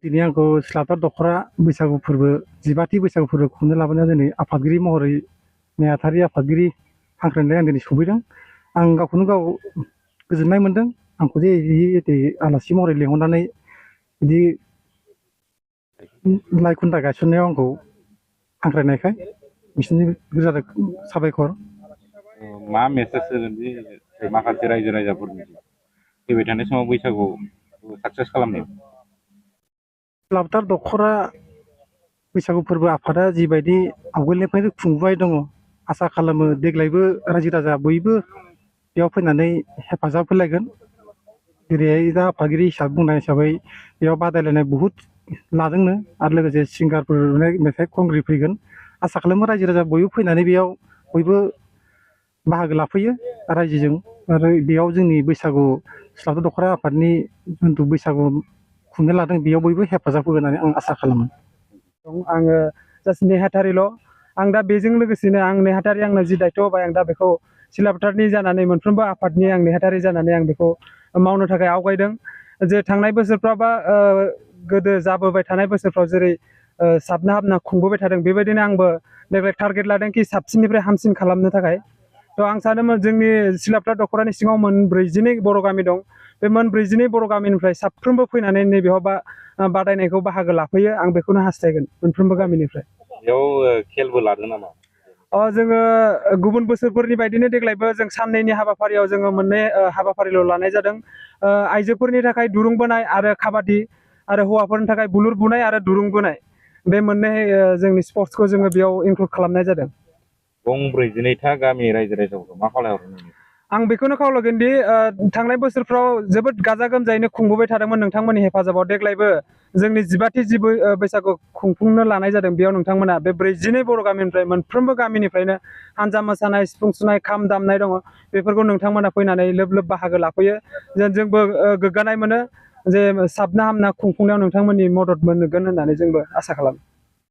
दिनै आंखौ सिलाफाद दख'रा बैसागु फोरबो 15थि बैसागु फोरबो खुंनो लाबोनायाव दिनै आफादगिरि महरै नेहाथारि आफादगिरि हांख्रायनाय आं दिनै सफैदों। आं गावखौनो गाव गोजोननाय मोनदों। आंखौ जे बिदि आलासि महरै लिंहरनानै बिदि लाइ खुन्था गायसननायाव आंखौ हांख्रायनायखाय बिसोरनि रोजा साबायखर। मा मेसेज होगोनदि माखासे रायजो राजाफोरनि फैबाय थानाय समाव बैसागु साक्सेस खालामनायाव? सिलाफाद दख'रा बैसागु फोरबो आफादा जिबायदि आवगोलनिफ्रायनो खुंबोबाय दङ, आसा खालामो देग्लायबो रायजो राजा बयबो बेयाव फैनानै हेफाजाब होलायगोन। जेरैहाय दा आफादगिरि हिसाबै बुंनाय हिसाबै बेयाव बादायलायनाय बहुद लादोंनो आरो लोगोसे सिंगारफोर मेथाइ खनगिरि फैगोन। आसा खालामो रायजो राजा बयबो फैनानै बेयाव बयबो बाहागो लाफैयो रायजोजों। आरो बेयाव जोंनि बैसागु सिलाफाद दख'रा आफादनि जिथु बैसागु खुंनो लादों बेयाव बयबो हेफाजाब होगोन होननानै आं आसा खालामो। आङो जास्ट नेहाथारिल'। आं दा बेजों लोगोसेनो आं नेहाथारि आंनो जि दायथ' होबाय आं दा बेखौ सिलाफादनि जानानै मोनफ्रोमबो आफादनि आं नेहाथारि जानानै आं बेखौ मावनो थाखाय आवगायदों। जे थांनाय बोसोरफ्राव बा गोदो जाबोबाय थानाय बोसोरफ्राव जेरै साबना हामना खुंबोबाय थादों बेबायदिनो आंबो देग्लाय टारगेट लादों कि साबसिननिफ्राय हामसिन खालामनो थाखाय। थ' आं सानोमोन जोंनि सिलाफाद दख'रानि सिङाव मोन 42 बर' गामि दं। बे मोन 42 बर' गामिनिफ्राय साफ्रोमबो फैनानै नैबेयाव बादायनायखौ बाहागो लाफैयो। आं बेखौनो हास्थायगोन मोनफ्रोमबो गामिनिफ्राय। बेयाव खेलबो लादों नामा? जोङो गुबुन बोसोरफोरनि बायदिनो देग्लायबो जों साननैनि हाबाफारियाव जोङो मोननै हाबाफारिल' लानाय जादों। आइजोफोरनि थाखाय दुरुं बोनाय आरो काबादि, आरो हौवाफोरनि थाखाय बुलुर बुनाय आरो दुरुं बोनाय, बे मोननै जोंनि स्पर्ट्सखौ जोङो बेयाव इनक्लुड खालामनाय जादों। गं 42था गामि रायजो राजाफोरखौ मा खावलायहरनो? आं बेखौनो खावलायगोन दि थांनाय बोसोरफ्राव जोबोद गाजा गोमजायैनो खुंबोबाय थादोंमोन नोंथांमोननि हेफाजाबाव। देग्लायबो जोंनि 15थि जि बैसागु खुंफुंनो लानाय जादों बेयाव नोंथांमोना बे 42 बर' गामिनिफ्राय मोनफ्रोमबो गामिनिफ्रायनो हानजा मोसानाय, सिफुं सुनाय, खाम दामनाय दङ। बेफोरखौ नोंथांमोना फैनानै लोब लोब बाहागो लाफैयो। जोंबो गोग्गानाय मोनो जे साबना हामना खुंफुंनायाव नोंथांमोननि मदद मोनगोन होननानै जोंबो आसा खालामो।